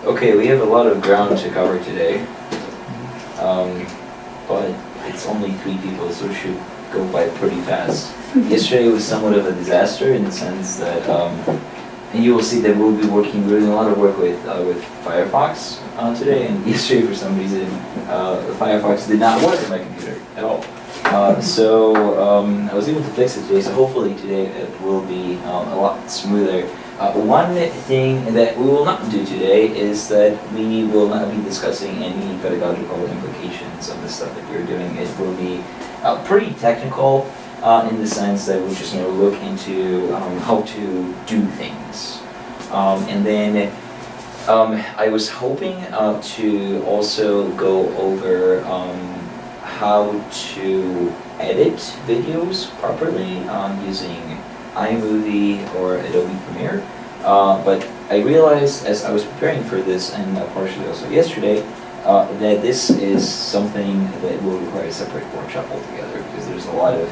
Okay, we have a lot of ground to cover today, but it's only 3 people, so it should go by pretty fast. Yesterday was somewhat of a disaster in the sense that, and you will see that we'll be doing a lot of work with Firefox today, and yesterday for some reason Firefox did not work on my computer at all. So I was able to fix it today, so hopefully today it will be a lot smoother. One thing that we will not do today is that we will not be discussing any pedagogical implications of the stuff that we're doing. It will be pretty technical in the sense that we're just going to look into how to do things. And then I was hoping to also go over how to edit videos properly using iMovie or Adobe Premiere, but I realized as I was preparing for this, and partially also yesterday, that this is something that will require a separate workshop altogether, because there's a lot of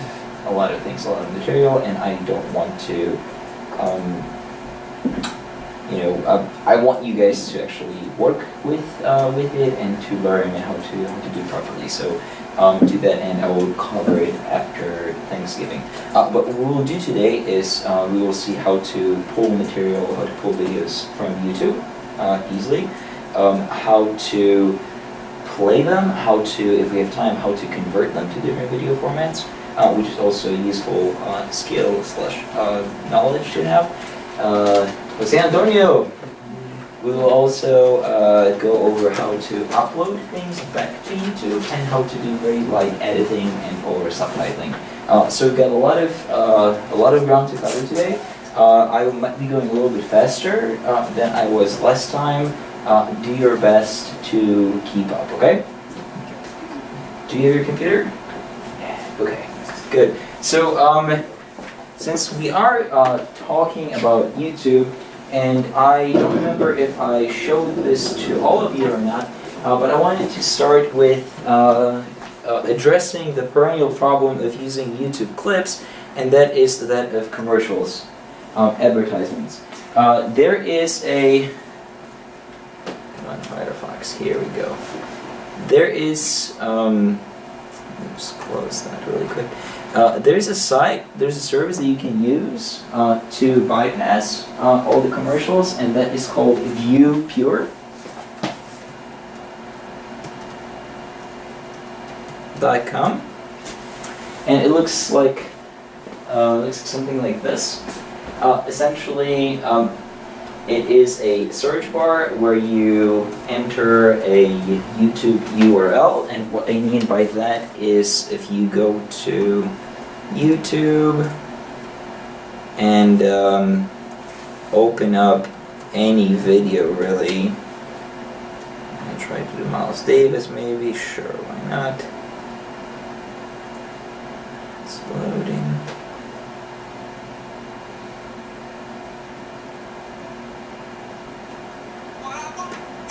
things, a lot of material, and I don't want to, I want you guys to actually work with it and to learn how to do it properly. So to that end, I will cover it after Thanksgiving. But what we will do today is we will see how to pull material, how to pull videos from YouTube easily, how to play them, how to, if we have time, how to convert them to different video formats, which is also a useful skill / knowledge to have. Jose Antonio! We will also go over how to upload things back to YouTube and how to do very light editing and or subtitling. So we've got a lot of ground to cover today. I might be going a little bit faster than I was last time. Do your best to keep up, okay? Do you have your computer? Yeah. Okay, good. So since we are talking about YouTube, and I don't remember if I showed this to all of you or not, but I wanted to start with addressing the perennial problem of using YouTube clips, and that is that of commercials, advertisements. There is a, come on Firefox, here we go. There is, just close that really quick. There's a site, there's a service that you can use to bypass all the commercials, and that is called viewpure.com, and it looks like something like this. Essentially, it is a search bar where you enter a YouTube URL, and what I mean by that is if you go to YouTube and open up any video, really. I try to do Miles Davis maybe, sure, why not? It's loading.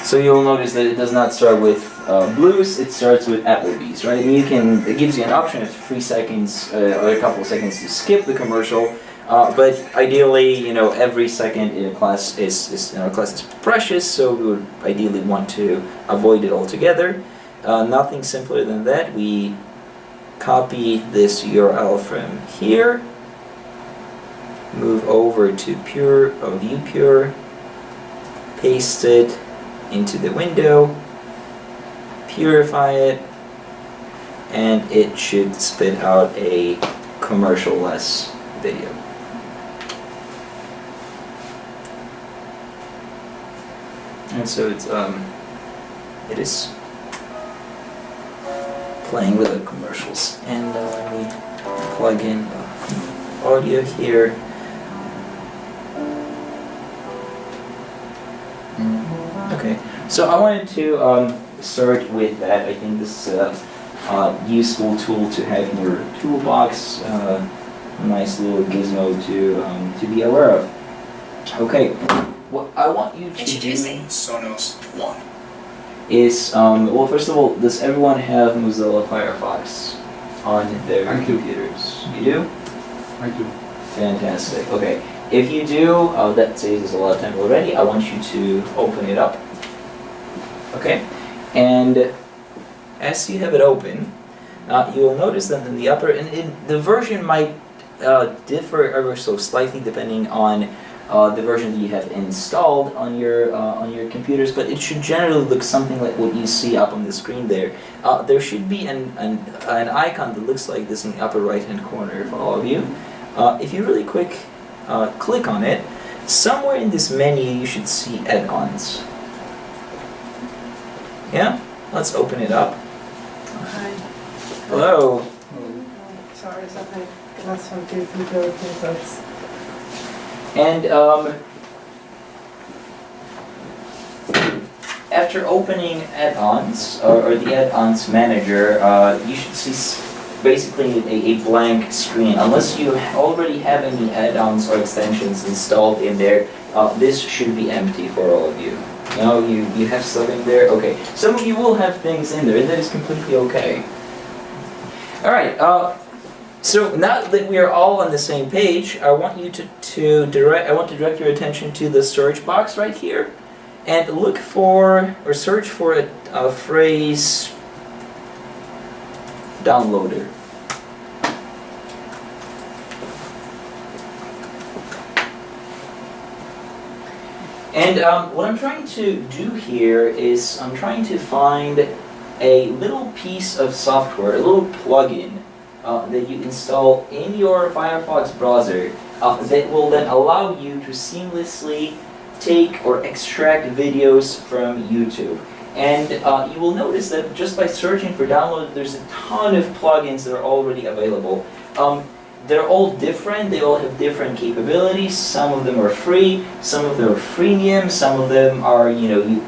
So you'll notice that it does not start with blues, it starts with Applebee's, right? And it gives you an option of 3 seconds or a couple of seconds to skip the commercial, but ideally, every second in a class is precious, so we would ideally want to avoid it altogether. Nothing simpler than that. We copy this URL from here, move over to ViewPure, paste it into the window, purify it, and it should spit out a commercial-less video. And so it is playing with the commercials. And let me plug in audio here. Okay, so I wanted to start with that. I think this is a useful tool to have in your toolbox, a nice little gizmo to be aware of. Okay, what I want you to Introducing Sonos One is, well, first of all, does everyone have Mozilla Firefox on their computers? You do? I do. Fantastic. Okay. If you do, that saves us a lot of time already. I want you to open it up. Okay, and as you have it open, you will notice that in the upper, the version might differ ever so slightly depending on the version that you have installed on your computers, but it should generally look something like what you see up on the screen there. There should be an icon that looks like this in the upper right hand corner for all of you. If you really quick click on it, somewhere in this menu you should see add-ons. Yeah? Let's open it up. Hi. Hello. Sorry, że tak łatwo tylko pisać. And after opening add-ons, or the add-ons manager, you should see basically a blank screen. Unless you already have any add-ons or extensions installed in there, this should be empty for all of you. No, you have stuff in there? Okay. Some of you will have things in there, and that is completely okay. Alright, so now that we are all on the same page, I want you to direct your attention to the search box right here, and look for or search for a phrase downloader. And what I'm trying to do here is I'm trying to find a little piece of software, a little plugin that you install in your Firefox browser that will then allow you to seamlessly take or extract videos from YouTube. And you will notice that just by searching for download, there's a ton of plugins that are already available. They're all different, they all have different capabilities. Some of them are free, some of them are freemium, some of them are, you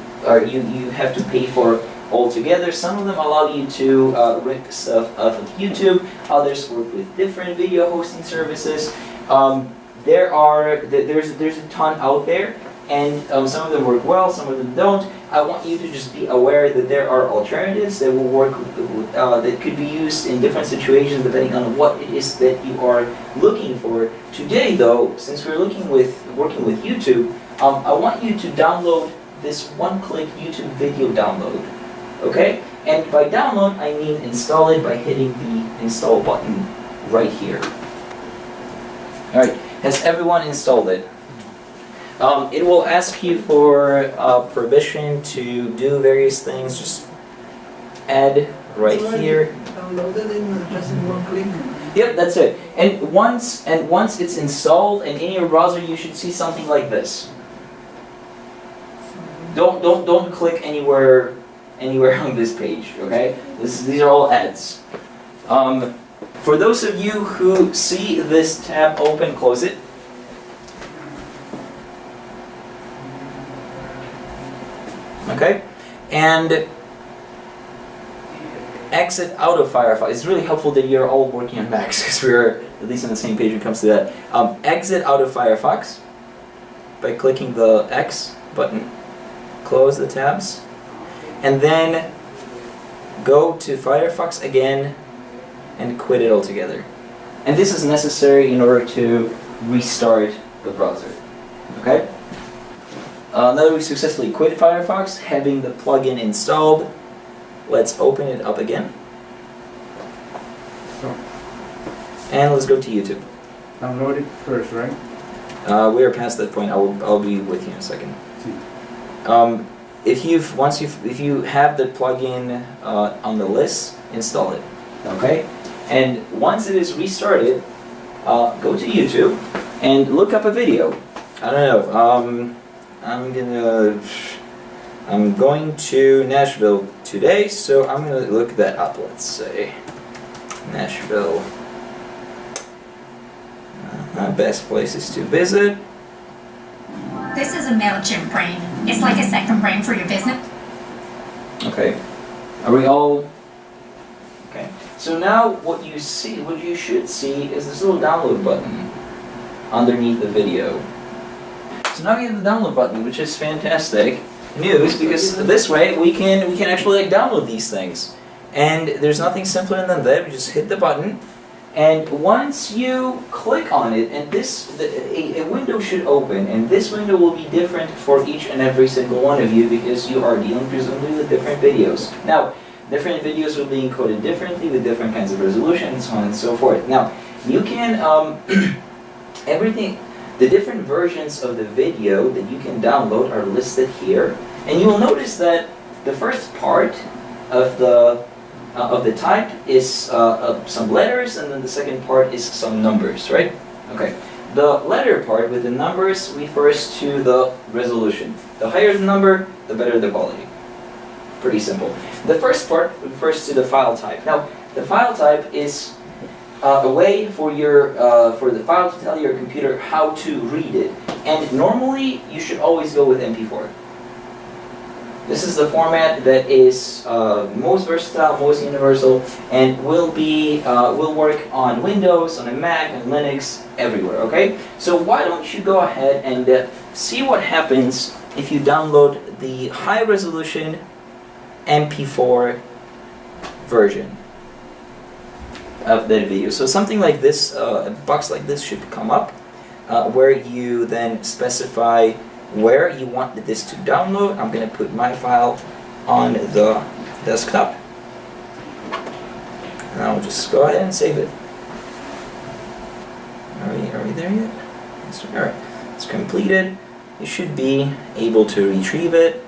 have to pay for altogether. Some of them allow you to rip stuff off of YouTube, others work with different video hosting services. There's a ton out there, and some of them work well, some of them don't. I want you to just be aware that there are alternatives that will work, that could be used in different situations depending on what it is that you are looking for. Today though, since we're working with YouTube, I want you to download this one-click YouTube video download. Okay? And by download, I mean install it by hitting the install button right here. Alright, has everyone installed it? It will ask you for permission to do various things. Just add right here. Downloaded in just in one click. Yep, that's it. And once it's installed and in your browser, you should see something like this. Don't click anywhere on this page. Okay? These are all ads. For those of you who see this tab open, close it. Okay, and exit out of Firefox. It's really helpful that you're all working on Macs because we're at least on the same page when it comes to that. Exit out of Firefox by clicking the X button. Close the tabs, and then go to Firefox again and quit it altogether. And this is necessary in order to restart the browser. Okay? Now that we successfully quit Firefox, having the plugin installed, let's open it up again. So, And let's go to YouTube. download it first, right? We are past that point. I'll be with you in a second. See. If you have the plugin on the list, install it. Okay. And once it is restarted, go to YouTube and look up a video. I don't know. I'm going to Nashville today, so I'm gonna look that up. Let's say Nashville. Best places to visit. This is a MailChimp brain. It's like a second brain for your business. Okay. Are we all? Okay. So now what you should see is this little download button underneath the video. So now we have the download button, which is fantastic news because this way we can actually download these things. And there's nothing simpler than that. We just hit the button And once you click on it, and a window should open, and this window will be different for each and every single one of you because you are dealing presumably with different videos. Now, different videos will be encoded differently with different kinds of resolution and so on and so forth. Now, you can, the different versions of the video that you can download are listed here. And you will notice that the first part of the type is some letters, and then the second part is some numbers, right? Okay. The letter part with the numbers refers to the resolution. The higher the number, the better the quality. Pretty simple. The first part refers to the file type. Now, the file type is a way for the file to tell your computer how to read it. And normally, you should always go with MP4. This is the format that is most versatile, most universal, and will work on Windows, on a Mac, on Linux, everywhere, okay? So why don't you go ahead and see what happens if you download the high-resolution MP4 version of that video. So something like this, a box like this should come up, where you then specify where you want this to download. I'm going to put my file on the desktop. And I'll just go ahead and save it. Are we there yet? Yes, we are. It's completed. You should be able to retrieve it,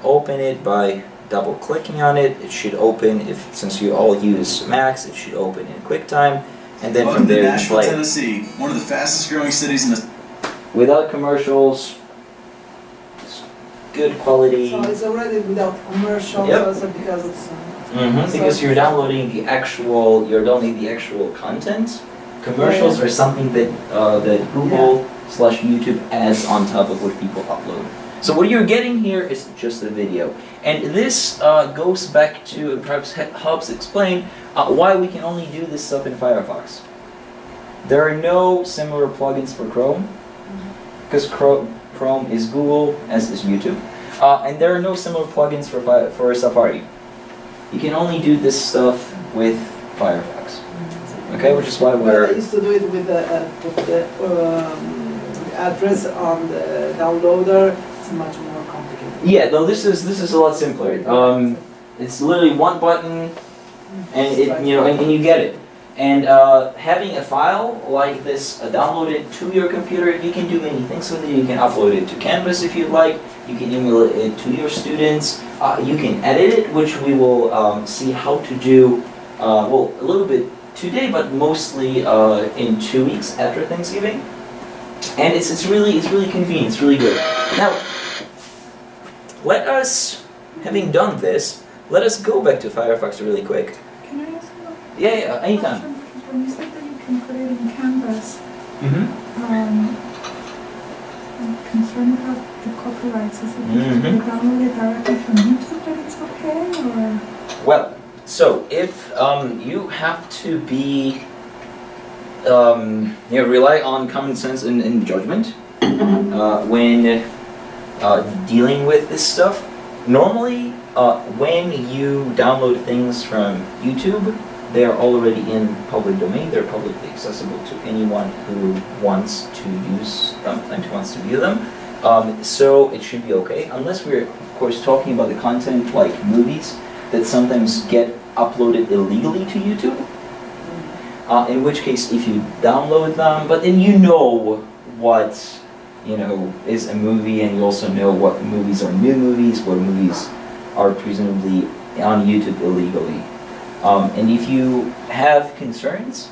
open it by double-clicking on it. It should open, since you all use Macs, it should open in QuickTime. And then from there you Nashville, play. Tennessee, one of the fastest growing cities in the... Without commercials, good quality. So it's already without commercials, Yep. also because it's... Because you're downloading the actual content. Commercials are something that Google / YouTube adds on top of what people upload. So what you're getting here is just a video. And this goes back to, perhaps helps explain why we can only do this stuff in Firefox. There are no similar plugins for Chrome, because Chrome is Google, as is YouTube. And there are no similar plugins for Safari. You can only do this stuff with Firefox. Okay, which is why Well, I used to do it with the address on the downloader. It's much more complicated. Yeah, no, this is a lot simpler. It's literally one button, and and you get it. And having a file like this downloaded to your computer, you can do many things with it. You can upload it to Canvas if you'd like. You can email it to your students. You can edit it, which we will see how to do, a little bit today, but mostly in 2 weeks after Thanksgiving. And it's really convenient. It's really good. Now, having done this, let us go back to Firefox really quick. Can I ask you a Yeah, anytime. question? Because when you said that you can put it in Canvas, Mm-hmm. I'm concerned about the copyrights. Is it because Mhm. we download it directly from YouTube that it's okay, or? Well, so if you have to be, rely on common sense and judgment when dealing with this stuff. Normally, when you download things from YouTube, they are already in public domain. They're publicly accessible to anyone who wants to use them and who wants to view them. So it should be okay, unless we're, of course, talking about the content like movies that sometimes get uploaded illegally to YouTube. In which case, if you download them, but then you know what is a movie, and you also know what movies are new movies, what movies are presumably on YouTube illegally. And if you have concerns,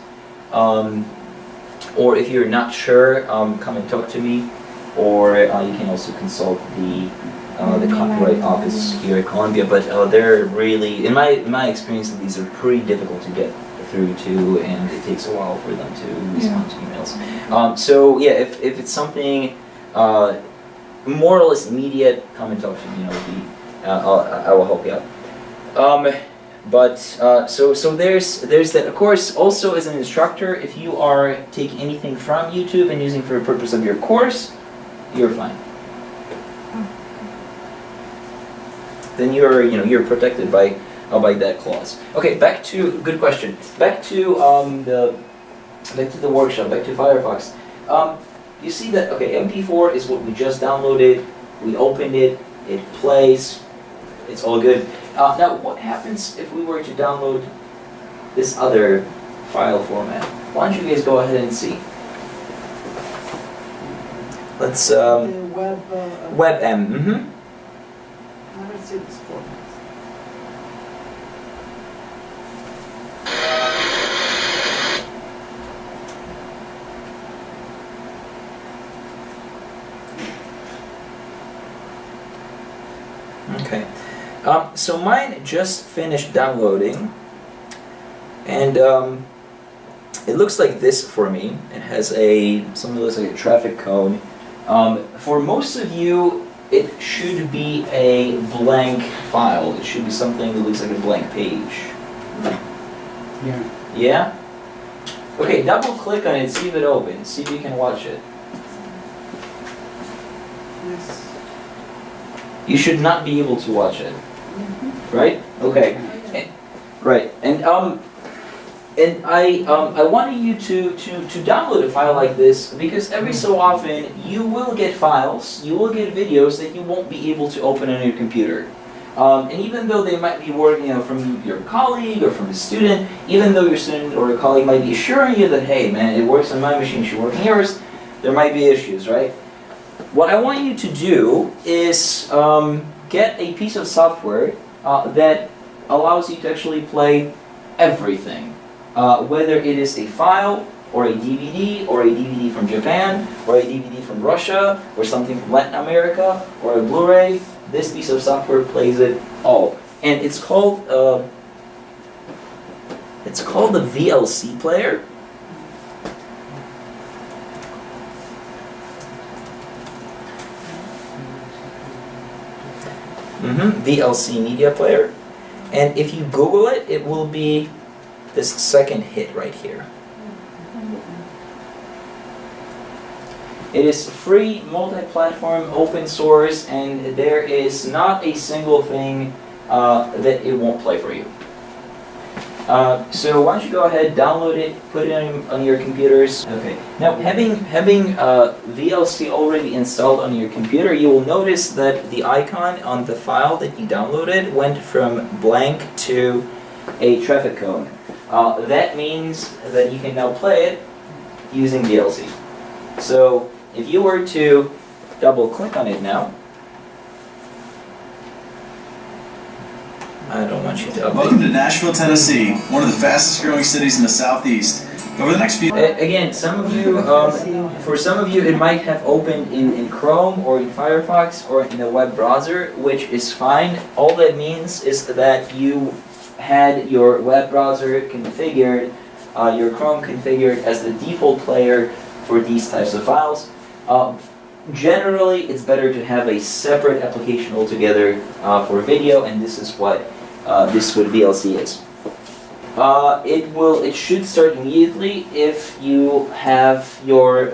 or if you're not sure, come and talk to me, or you can also consult the copyright office here at Columbia. But they're really, in my experience, these are pretty difficult to get through to, and it takes a while for them to respond to emails. So yeah, if it's something more or less immediate, come and talk to me. I will help you out. So there's that. Of course, also as an instructor, if you are taking anything from YouTube and using for the purpose of your course, you're fine. Then you're protected by by that clause. Okay, good question. Back to the workshop, back to Firefox. You see that, okay, MP4 is what we just downloaded, we opened it, it plays, it's all good. Now, what happens if we were to download this other file format? Why don't you guys go ahead and see? Let's, The web. WebM, Never see this format. Okay. So mine just finished downloading, and it looks like this for me. It has something that looks like a traffic cone. For most of you, it should be a blank file. It should be something that looks like a blank page. Yeah. Yeah? Okay, double click on it, see if it opens, see if you can watch it. Yes. You should not be able to watch it, right? Okay. Right, and I wanted you to download a file like this because every so often you will get files, you will get videos that you won't be able to open on your computer. And even though they might be working from your colleague or from a student, even though your student or your colleague might be assuring you that, hey man, it works on my machine, it should work on yours, there might be issues, right? What I want you to do is get a piece of software that allows you to actually play everything. Whether it is a file, or a DVD from Japan, or a DVD from Russia, or something from Latin America, or a Blu-ray, this piece of software plays it all. And it's called the VLC player. VLC media player. And if you Google it, it will be this second hit right here. It is free, multi-platform, open source, and there is not a single thing that it won't play for you. So why don't you go ahead, download it, put it on your computers. Okay. Now, having VLC already installed on your computer, you will notice that the icon on the file that you downloaded went from blank to a traffic cone. That means that you can now play it using VLC. So if you were to double click on it now, I don't want you to update. Welcome to Nashville, Tennessee, one of the fastest growing cities in the Southeast. Over the next few Again, some of you, for some of you, it might have opened in Chrome or in Firefox or in the web browser, which is fine. All that means is that you had your web browser configured, your Chrome configured as the default player for these types of files. Generally, it's better to have a separate application altogether for video, and this is what VLC is. It should start immediately if you have your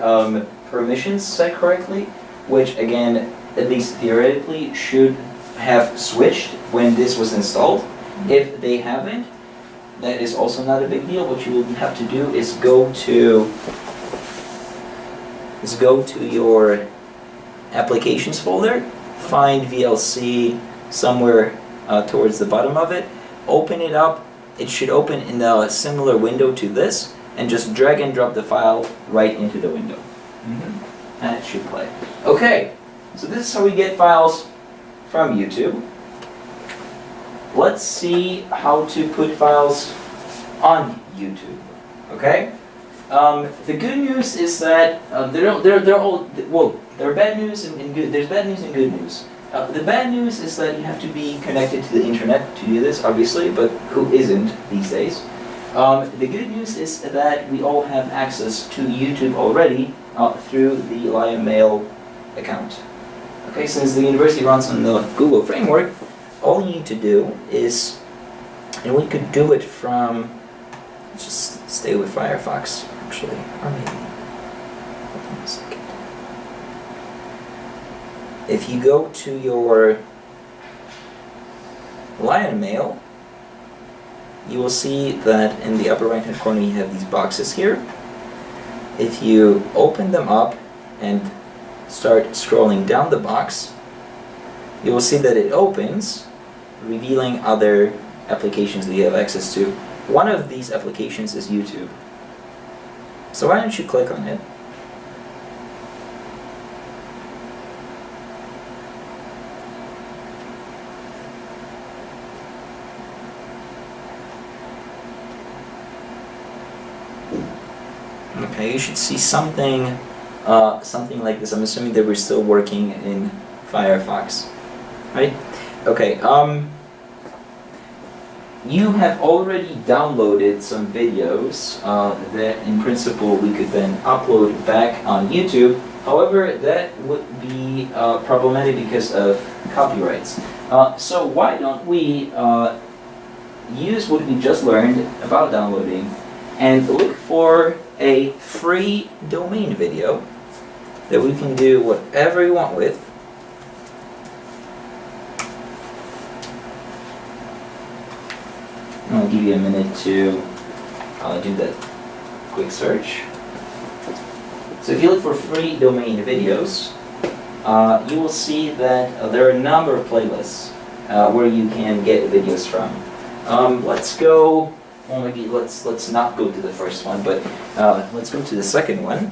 permissions set correctly, which again, at least theoretically, should have switched when this was installed. If they haven't, that is also not a big deal. What you will have to do is go to your applications folder, find VLC somewhere towards the bottom of it, open it up. It should open in a similar window to this, and just drag and drop the file right into the window. And it should play. Okay, so this is how we get files from YouTube. Let's see how to put files on YouTube. Okay? The good news is that there are bad news and good. There's bad news and good news. The bad news is that you have to be connected to the internet to do this, obviously, but who isn't these days? The good news is that we all have access to YouTube already through the Lion Mail account. Okay, since the university runs on the Google framework, all you need to do is, and we could do it from, let's just stay with Firefox actually, or maybe, hold on a second. If you go to your Lion Mail, you will see that in the upper right hand corner you have these boxes here. If you open them up and start scrolling down the box, you will see that it opens, revealing other applications that you have access to. One of these applications is YouTube. So why don't you click on it? Okay, you should see something like this. I'm assuming that we're still working in Firefox, right? Okay, you have already downloaded some videos that in principle we could then upload back on YouTube. However, that would be problematic because of copyrights. So why don't we use what we just learned about downloading and look for a free domain video that we can do whatever we want with. I'll give you a minute to do that quick search. So if you look for free domain videos, you will see that there are a number of playlists where you can get videos from. Let's go. Well, maybe let's not go to the first one, but let's go to the second one,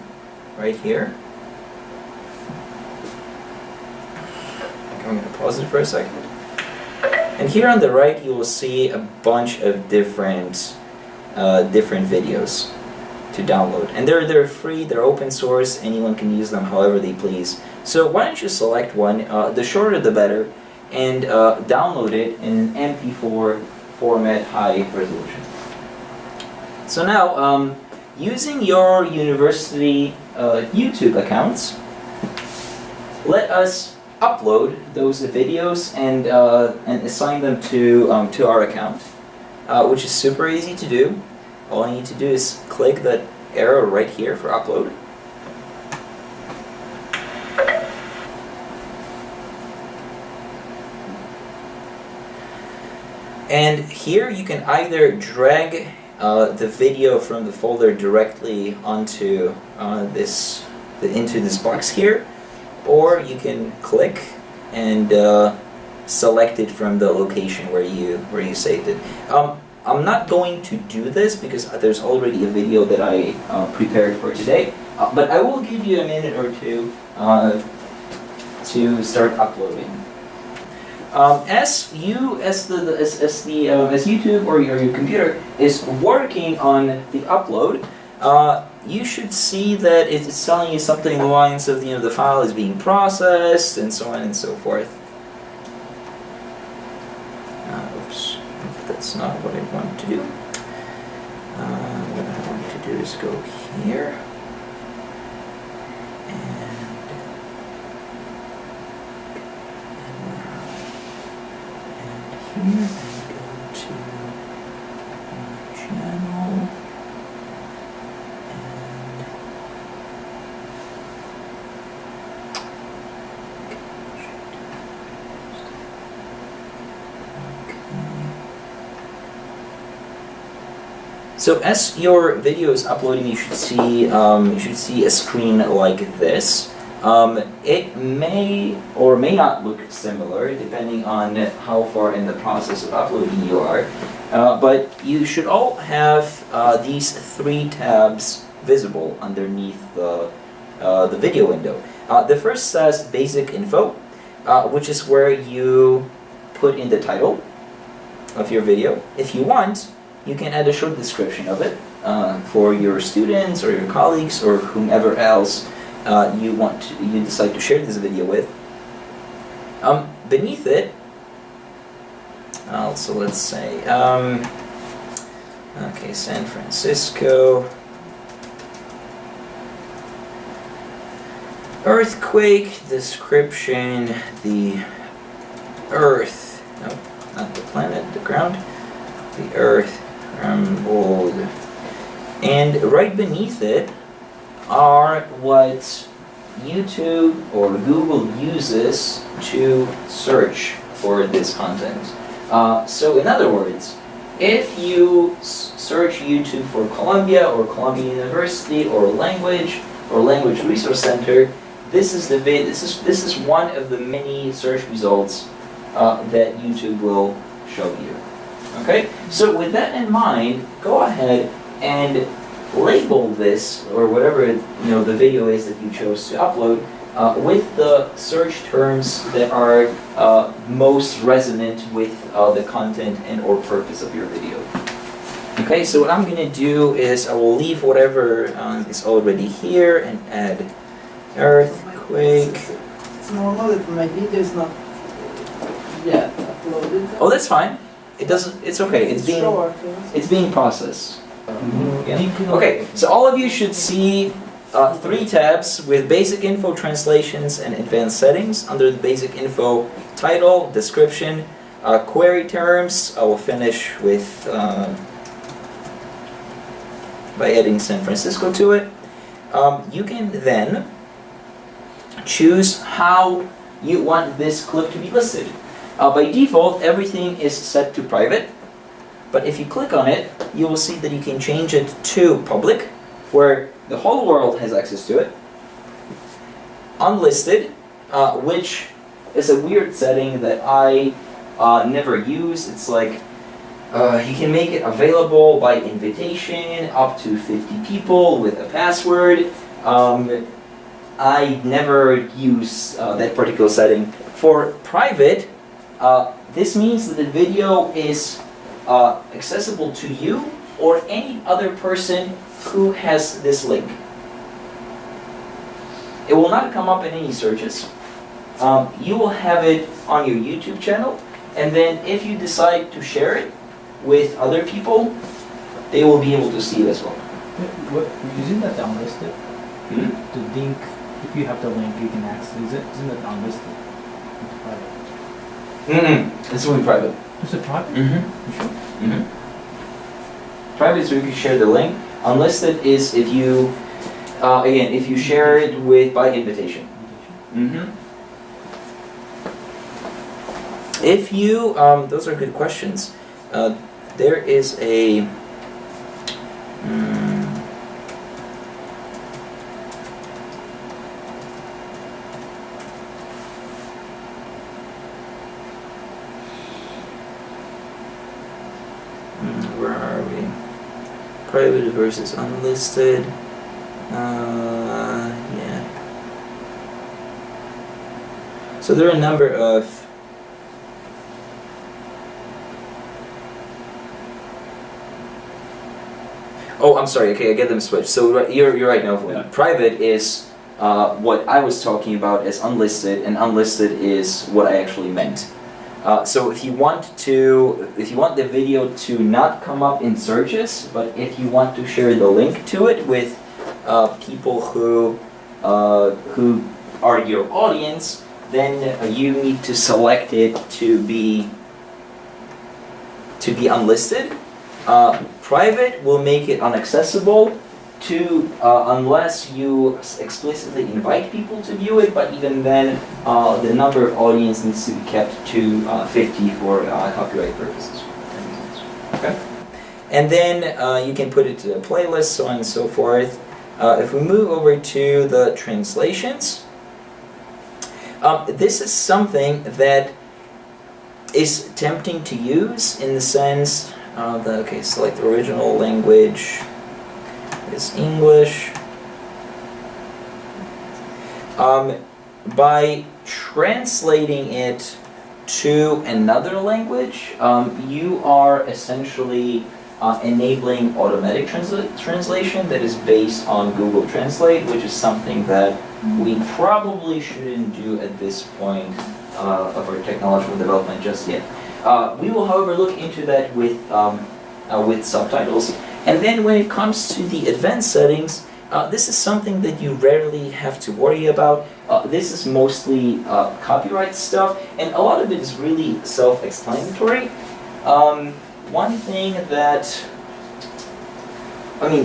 right here. I'm going to pause it for a second. And here on the right, you will see a bunch of different videos to download, and they're free, they're open source. Anyone can use them however they please. So why don't you select one? The shorter the better, and download it in MP4 format, high resolution. So now, using your university YouTube accounts, let us upload those videos and assign them to our account, which is super easy to do. All I need to do is click that arrow right here for upload. And here you can either drag the video from the folder directly onto into this box here, or you can click and select it from the location where you saved it. I'm not going to do this because there's already a video that I prepared for today, but I will give you a minute or two to start uploading. As YouTube or your computer is working on the upload, you should see that it's telling you something along the lines of the file is being processed and so on and so forth. Oops, that's not what I want to do. What I want to do is go here. Here and go to channel So as your video is uploading, you should see a screen like this. It may or may not look similar depending on how far in the process of uploading you are, but you should all have these three tabs visible underneath the video window. The first says Basic Info, which is where you put in the title of your video. If you want, you can add a short description of it for your students or your colleagues or whomever else you decide to share this video with. Beneath it, so let's say, okay, San Francisco earthquake description, the Earth, no, not the planet, the ground, the Earth crumbled, and right beneath it are what YouTube or Google uses to search for this content. So in other words, if you search YouTube for Columbia or Columbia University or language resource center, this is one of the many search results that YouTube will show you. Okay, so with that in mind, go ahead and label this or whatever the video is that you chose to upload with the search terms that are most resonant with the content and or purpose of your video. Okay, so what I'm gonna do is I will leave whatever is already here and add earthquake. It's normal that my video is not yet uploaded. Oh, that's fine. It doesn't. It's okay. short. It's being processed. Yeah. Okay, so all of you should see 3 tabs with basic info, translations, and advanced settings. Under the basic info, title, description, query terms. I will finish with by adding San Francisco to it. You can then choose how you want this clip to be listed. By default, everything is set to private, but if you click on it, you will see that you can change it to public, where the whole world has access to it. Unlisted, which is a weird setting that I never use. It's like you can make it available by invitation up to 50 people with a password. I never use that particular setting. For private, this means that the video is accessible to you or any other person who has this link. It will not come up in any searches. You will have it on your YouTube channel, and then if you decide to share it with other people, they will be able to see it as well. Isn't that unlisted? Hmm? The link, if you have the link, you can access it. Isn't that unlisted? It's private. It's only private. Is it private? Mm-hmm. You sure? Mm-hmm. Private is where you can share the link. Unlisted is if you, again, if you share it by invitation. Mm-hmm. If you, those are good questions. There is a, where are we? Private versus unlisted. Yeah. So there are a number of Oh, I'm sorry. Okay, I get them switched. So you're right now. Yeah. Private is what I was talking about as unlisted, and unlisted is what I actually meant. So if you want the video to not come up in searches, but if you want to share the link to it with people who are your audience, then you need to select it to be unlisted. Private will make it inaccessible to unless you explicitly invite people to view it, but even then the number of audience needs to be kept to 50 for copyright purposes. Okay? And then you can put it to a playlist, so on and so forth. If we move over to the translations, this is something that is tempting to use in the sense that, select original language is English. By translating it to another language, you are essentially enabling automatic translation that is based on Google Translate, which is something that we probably shouldn't do at this point of our technological development just yet. We will, however, look into that with subtitles. And then when it comes to the advanced settings, this is something that you rarely have to worry about. This is mostly copyright stuff, and a lot of it is really self-explanatory. One thing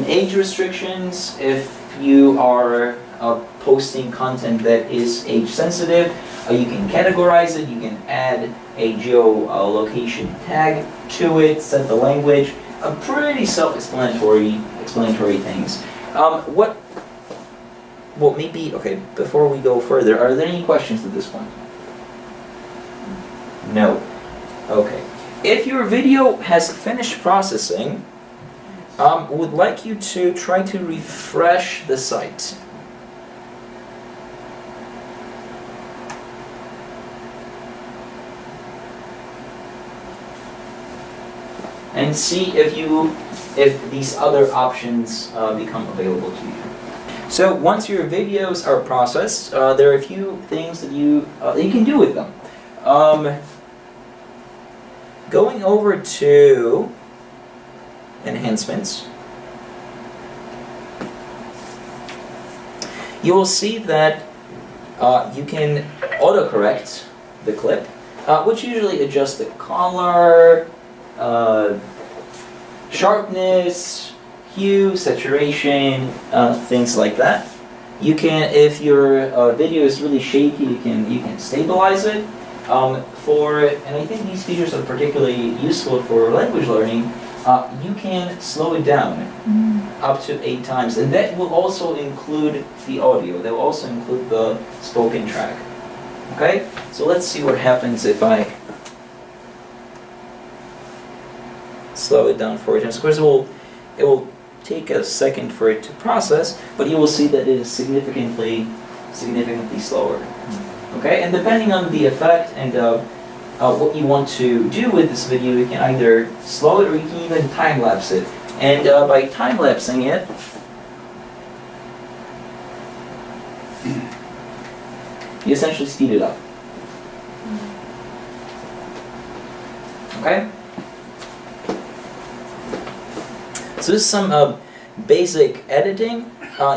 age restrictions, if you are posting content that is age sensitive. You can categorize it, you can add a geolocation tag to it, set the language, pretty self-explanatory things. Well, maybe, okay, before we go further, are there any questions at this point? No. Okay. If your video has finished processing, would like you to try to refresh the site. And see if these other options become available to you. So once your videos are processed, there are a few things that you can do with them. Going over to Enhancements, you will see that you can autocorrect the clip, which usually adjusts the color, sharpness, hue, saturation, things like that. You can, if your video is really shaky, you can stabilize it. And I think these features are particularly useful for language learning. You can slow it down up to 8 times, and that will also include the audio. That will also include the spoken track. Okay, so let's see what happens if I slow it down 4 times. Of course, it will take a second for it to process, but you will see that it is significantly slower. Okay, and depending on the effect and what you want to do with this video, you can either slow it or you can even time-lapse it. And by time-lapsing it, you essentially speed it up. Okay? So this is some basic editing.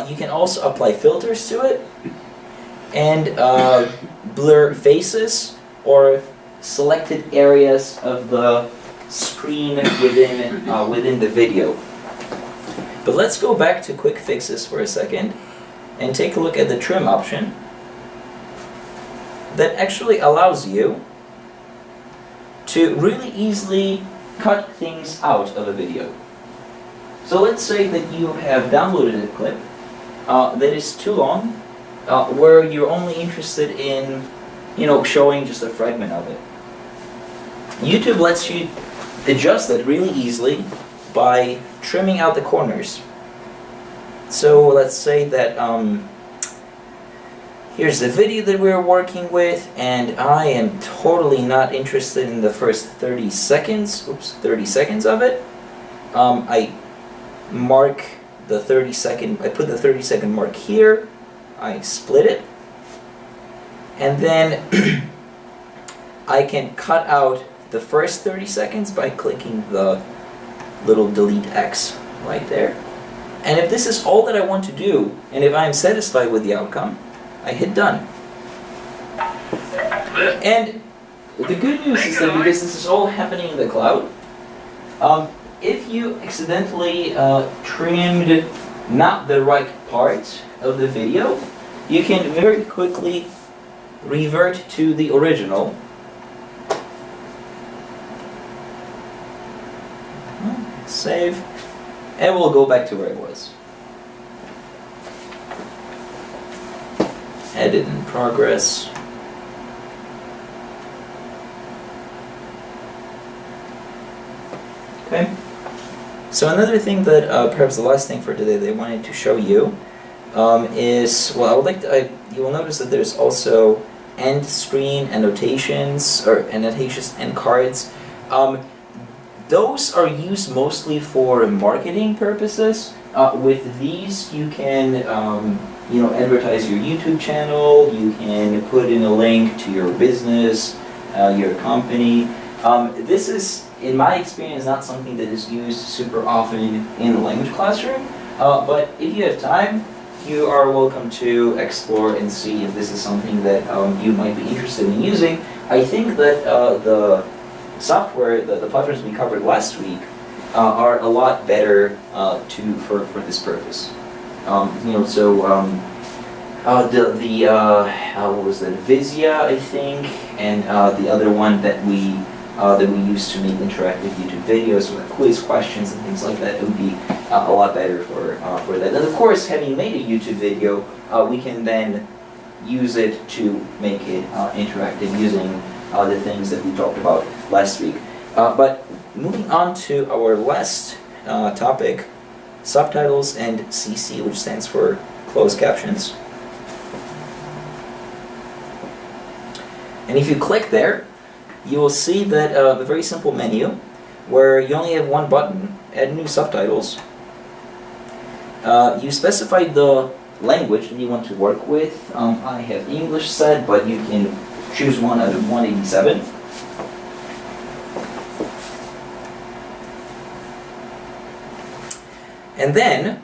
You can also apply filters to it and blur faces or selected areas of the screen within the video. But let's go back to quick fixes for a second and take a look at the trim option that actually allows you to really easily cut things out of a video. So let's say that you have downloaded a clip that is too long, where you're only interested in, showing just a fragment of it. YouTube lets you adjust that really easily by trimming out the corners. So let's say that here's the video that we're working with, and I am totally not interested in the first 30 seconds of it. I mark the 30-second, I put the 30-second mark here, I split it, and then I can cut out the first 30 seconds by clicking the little delete X right there. And if this is all that I want to do, and if I'm satisfied with the outcome, I hit done. And the good news is that because this is all happening in the cloud, if you accidentally trimmed not the right part of the video, you can very quickly revert to the original. Save, and we'll go back to where it was. Edit in progress. Okay. So another thing that perhaps the last thing for today that I wanted to show you is, well, I would like to, you will notice that there's also end screen annotations and cards. Those are used mostly for marketing purposes. With these, you can advertise your YouTube channel. You can put in a link to your business, your company. This is, in my experience, not something that is used super often in the language classroom. But if you have time, you are welcome to explore and see if this is something that you might be interested in using. I think that the software, the platforms we covered last week, are a lot better for this purpose. what was that? Visia, I think, and the other one that we use to make interactive YouTube videos with quiz questions and things like that. It would be a lot better for that. And of course, having made a YouTube video, we can then use it to make it interactive using the things that we talked about last week. But moving on to our last topic, Subtitles and CC, which stands for closed captions. And if you click there, you will see that a very simple menu where you only have one button, add new subtitles. You specify the language that you want to work with. I have English set, but you can choose one out of 187. And then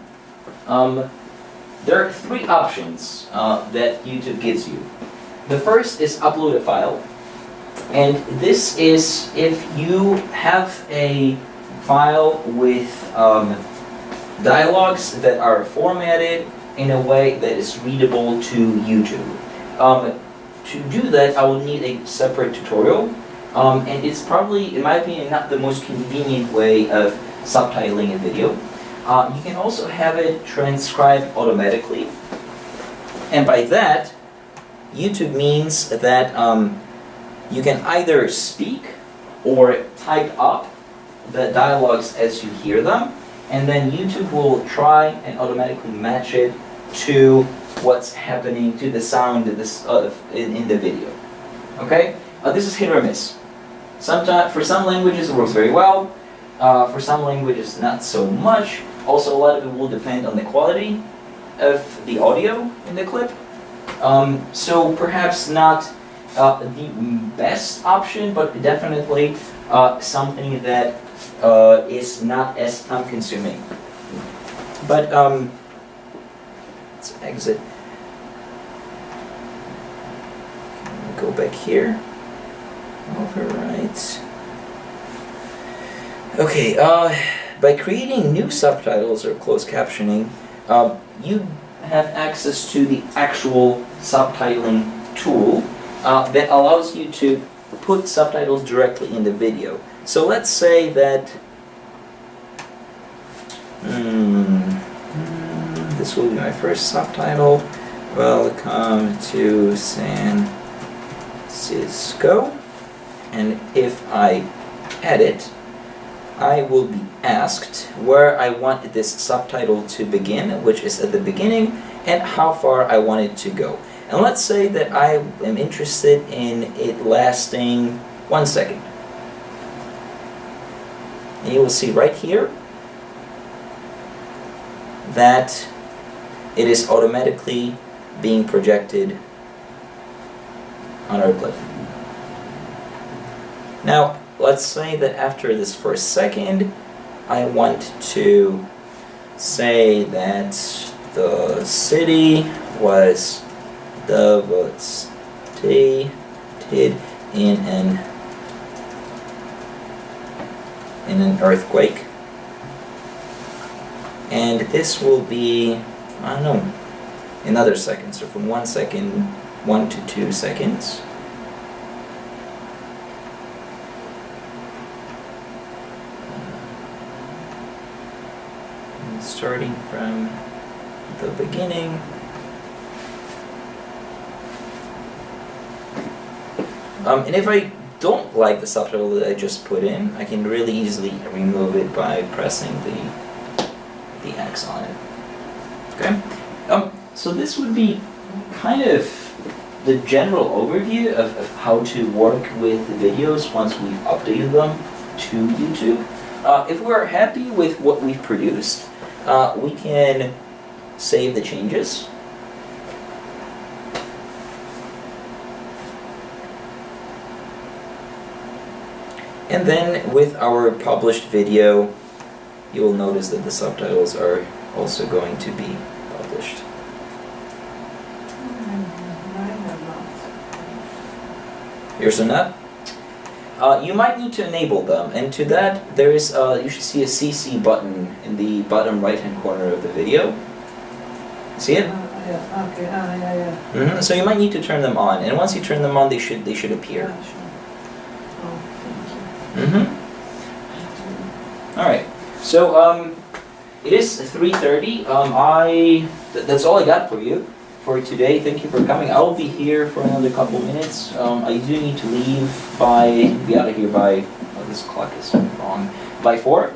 there are three options that YouTube gives you. The first is upload a file. And this is if you have a file with dialogues that are formatted in a way that is readable to YouTube. To do that, I will need a separate tutorial. And it's probably, in my opinion, not the most convenient way of subtitling a video. You can also have it transcribed automatically. And by that, YouTube means that you can either speak or type up the dialogues as you hear them, and then YouTube will try and automatically match it to what's happening, to the sound in the video. Okay? This is hit or miss. Sometimes, for some languages it works very well, for some languages not so much. Also, a lot of it will depend on the quality of the audio in the clip. So perhaps not the best option, but definitely something that is not as time-consuming. But let's exit. Go back here. Overwrite. Okay. By creating new subtitles or closed captioning, you have access to the actual subtitling tool that allows you to put subtitles directly in the video. So let's say that this will be my first subtitle. Welcome to San Francisco. And if I edit, I will be asked where I want this subtitle to begin, which is at the beginning, and how far I want it to go. And let's say that I am interested in it lasting 1 second. And you will see right here that it is automatically being projected on our clip. Now, let's say that after this first second, I want to say that the city was devastated in an earthquake. And this will be, I don't know, another second. So from 1 second, 1 to 2 seconds. Starting from the beginning. And if I don't like the subtitle that I just put in, I can really easily remove it by pressing the X on it. Okay? So this would be kind of the general overview of how to work with the videos once we've updated them to YouTube. If we're happy with what we've produced, we can save the changes. And then with our published video, you will notice that the subtitles are also going to be published. Yours are not? You might need to enable them, and to that there is you should see a CC button in the bottom right hand corner of the video. See it? I Yeah, okay, yeah. So you might need to turn them on, and once you turn them on, they should appear. Yeah, sure. Oh, thank you. All right. So it is 3:30. That's all I got for you for today. Thank you for coming. I will be here for another couple minutes. I do need to be out of here by. Oh, this clock is wrong. By 4.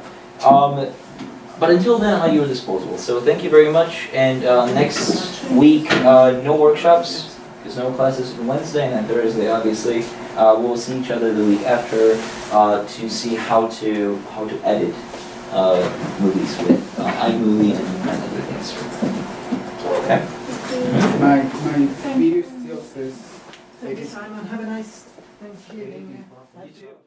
But until then, I'm at your disposal. So thank you very much. And next week, no workshops, because no classes on Wednesday and then Thursday, obviously. We'll see each other the week after to see how to edit movies with iMovie and other things. Okay. My video still says. Thank you, Simon. Have a nice Thanksgiving. You too.